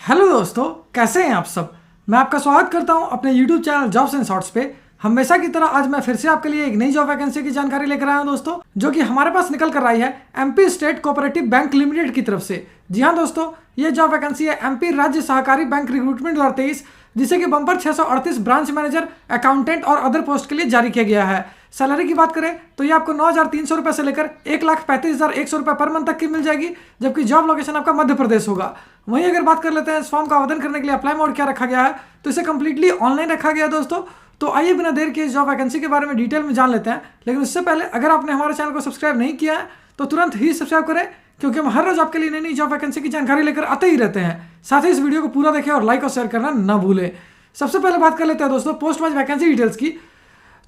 Hello दोस्तों, कैसे हैं आप सब। मैं आपका स्वागत करता हूं अपने YouTube channel jobs and shorts पे। हमेशा की तरह आज मैं फिर से आपके लिए एक नई जॉब वैकेंसी की जानकारी लेकर आया हूं दोस्तों, जो कि हमारे पास निकल कर आई है MP state cooperative bank limited की तरफ से। जी हां दोस्तों, ये जॉब वैकेंसी है एमपी राज्य सहकारी बैंक रिक्रूटमेंट 2023, जिसे कि बम्पर 638 ब्रांच मैनेजर, अकाउंटेंट और अदर पोस्ट के लिए जारी किया गया है। सैलरी की बात करें तो ये आपको 9,300 रुपये से लेकर 1,35,100 रुपये पर मंथ तक की मिल जाएगी, जबकि जॉब लोकेशन आपका मध्य प्रदेश होगा। वहीं अगर बात कर लेते हैं इस फॉर्म का आवेदन करने के लिए अप्लाई मोड क्या रखा गया है, तो इसे कंप्लीटली ऑनलाइन रखा गया है दोस्तों। तो आइए बिना देर के इस जॉब वैकेंसी के बारे में डिटेल में जान लेते हैं। लेकिन उससे पहले अगर आपने हमारे चैनल को सब्सक्राइब नहीं किया है तो तुरंत ही सब्सक्राइब करें, क्योंकि हम हर रोज आपके लिए नई नई जॉब वैकेंसी की जानकारी लेकर आते ही रहते हैं। साथ ही इस वीडियो को पूरा देखें और लाइक और शेयर करना ना भूलें। सबसे पहले बात कर लेते हैं दोस्तों पोस्ट वाइज वैकेंसी डिटेल्स की।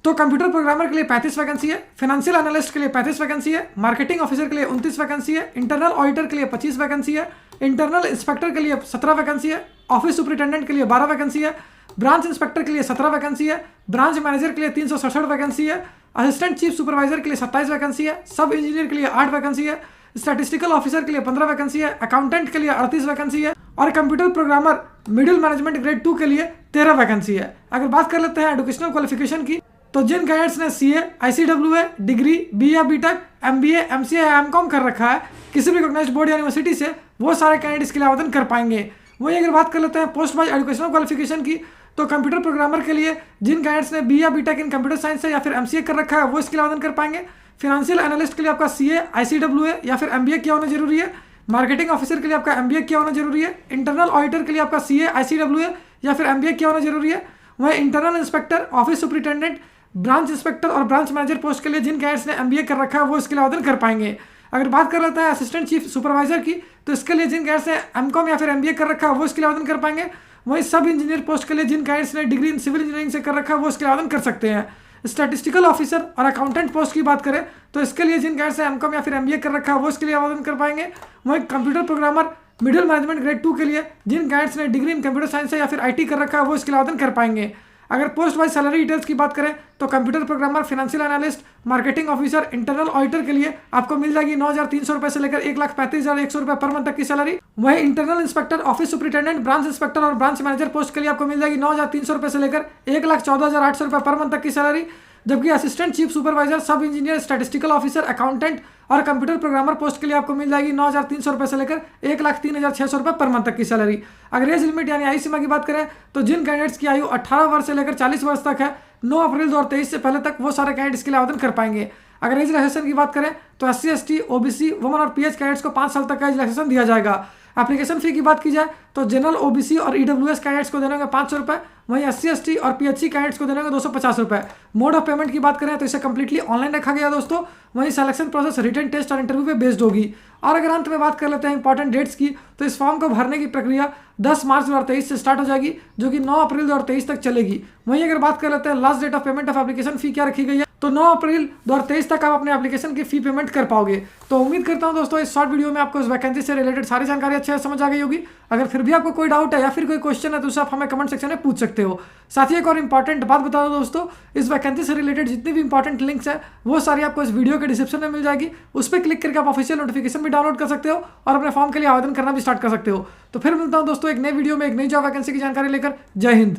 तो कंप्यूटर प्रोग्रामर के लिए 35 वैकेंसी है, फाइनेंशियल एनालिस्ट के लिए 35 वैकेंसी है, मार्केटिंग ऑफिसर के लिए 29 वैकेंसी है, इंटरनल ऑडिटर के लिए 25 वैकेंसी है, इंटरनल इंस्पेक्टर के लिए 17 वैकेंसी है, ऑफिस सुपरिटेंडेंट के लिए 12 वैकेंसी है, ब्रांच इंस्पेक्टर के लिए 17 वैकेंसी है, ब्रांच मैनेजर के लिए 367 वैकेंसी है, असिस्टेंट चीफ सुपरवाइजर के लिए 27 वैकेंसी है, सब इंजीनियर के लिए 8 वैकेंसी है, स्टैटिस्टिकल ऑफिसर के लिए 15 वैकेंसी है, अकाउंटेंट के लिए 38 वैकेंसी है और computer programmer middle management grade 2 के लिए 13 वैकेंसी है। अगर बात कर लेते हैं एजुकेशनल क्वालिफिकेशन की, तो जिन कैंडिडेट्स ने सीए, आईसीडब्ल्यूए, डिग्री, बी या बीटेक, एमबीए, एमसीए या एमकॉम कर रखा है किसी भी रिकॉग्नाइज्ड बोर्ड या यूनिवर्सिटी से, वो सारे कैंडिडेट्स के लिए आवेदन कर पाएंगे। वहीं अगर बात कर लेते हैं पोस्ट वाइज एजुकेशनल क्वालिफिकेशन की, तो कंप्यूटर प्रोग्रामर के लिए जिन कैंडिडेट्स ने बी या बीटेक इन कंप्यूटर साइंस से या फिर एमसीए कर रखा है वो इसके लिए आवेदन कर पाएंगे। फाइनेंशियल एनालिस्ट के लिए आपका सीए, आईसीडब्ल्यूए या फिर एमबीए किया होना जरूरी है। मार्केटिंग ऑफिसर के लिए आपका एमबीए किया होना जरूरी है। इंटरनल ऑडिटर के लिए आपका सीए, आईसीडब्ल्यूए या फिर एमबीए किया होना जरूरी है। वहीं internal inspector, office superintendent, branch inspector और ब्रांच मैनेजर पोस्ट के लिए जिन कैंडिडेट्स ने एमबीए कर रखा है वो इसके लिए आवेदन कर पाएंगे। अगर बात कर लेते हैं असिस्टेंट चीफ सुपरवाइजर की, तो इसके लिए जिन कैंडिडेट्स ने एमकॉम या फिर एमबीए कर रखा है वो इसके लिए आवेदन कर पाएंगे। वहीं सब इंजीनियर पोस्ट के लिए जिन कैंडिडेट्स ने डिग्री इन सिविल इंजीनियरिंग से कर रखा है वो इसके लिए आवेदन कर सकते हैं। स्टैटिस्टिकल ऑफिसर और अकाउंटेंट पोस्ट की बात करें तो इसके लिए जिन कैंडिडेट्स ने एमकॉम या फिर एमबीए कर रखा है वो इसके लिए आवेदन कर पाएंगे। वहीं computer programmer middle management grade 2 के लिए जिन कैंडिडेट्स ने डिग्री इन कंप्यूटर साइंस से या फिर आईटी कर रखा है वो इसके लिए आवेदन कर पाएंगे। अगर पोस्ट वाइज सैलरी डिटेल्स की बात करें तो computer programmer, financial analyst, marketing officer, internal auditor के लिए आपको मिल जाएगी 9,300 रुपये से लेकर 1,35,100 रुपये पर मंथ तक की सैलरी। वहीं internal inspector, office superintendent, branch inspector और ब्रांच मैनेजर पोस्ट के लिए आपको मिल जाएगी 9,300 रुपये से लेकर 1,14,800 रुपये पर मंथ तक की सैलरी। जबकि असिस्टेंट चीफ सुपरवाइजर, सब इंजीनियर, स्टैटिस्टिकल ऑफिसर, अकाउंटेंट और कंप्यूटर प्रोग्रामर पोस्ट के लिए आपको मिल जाएगी 9,300 रुपये से लेकर 1,03,600 रुपये पर मंथ तक की सैलरी। अगर एज लिमिट यानी आयु सीमा की बात करें तो जिन कैंडिडेट्स की आयु 18 वर्ष से लेकर 40 वर्ष तक है 9 अप्रैल 2023 से पहले तक, वो सारे कैंडिडेट्स के लिए आवेदन कर पाएंगे। अगर एज रिलैक्सेशन की बात करें तो SC, ST, OBC, वुमन और PH कैंडिडेट्स को 5 साल तक का एज रिलैक्सेशन दिया जाएगा। एप्लीकेशन फी की बात की जाए तो जनरल, OBC और EWS कैंडिडेट्स को देने होंगे 500 रुपये। वहीं SC, ST और PHC कैंडिडेट्स को देने होंगे 250 रुपये। मोड ऑफ पेमेंट की बात करें तो इसे कंप्लीटली ऑनलाइन रखा गया दोस्तों। वहीं सिलेक्शन प्रोसेस रिटन टेस्ट और इंटरव्यू पे बेस्ड होगी। और अगर अंत में बात कर लेते हैं इंपॉर्टेंट डेट्स की, तो इस फॉर्म को भरने की प्रक्रिया 10 मार्च 2023 से स्टार्ट हो जाएगी, जो कि 9 अप्रैल 2023 तक चलेगी। वहीं अगर बात कर लेते हैं last date of payment of application fee क्या रखी गई है, तो 9 अप्रैल 2023 तक आप अपने एप्लीकेशन की फी पेमेंट कर पाओगे। तो उम्मीद करता हूं दोस्तों इस शॉर्ट वीडियो में आपको इस वैकेंसी से रिलेटेड सारी जानकारी अच्छे से समझ आ गई होगी। अगर फिर भी आपको कोई डाउट है या फिर कोई क्वेश्चन है तो उसे आप हमें कमेंट सेक्शन में पूछ सकते हो। साथ ही एक और इंपॉर्टेंट बात बता दो दोस्तों, इस वैकेंसी से रिलेटेड जितनी भी इंपॉर्टेंट लिंक्स है वो सारी आपको इस वीडियो के डिस्क्रिप्शन में मिल जाएगी। उस पर क्लिक करके आप ऑफिशियल नोटिफिकेशन भी डाउनलोड कर सकते हो और अपने फॉर्म के लिए आवेदन करना भी स्टार्ट कर सकते हो। तो फिर मिलता हूं दोस्तों एक नई वीडियो में एक नई जॉब वैकेंसी की जानकारी लेकर। जय हिंद।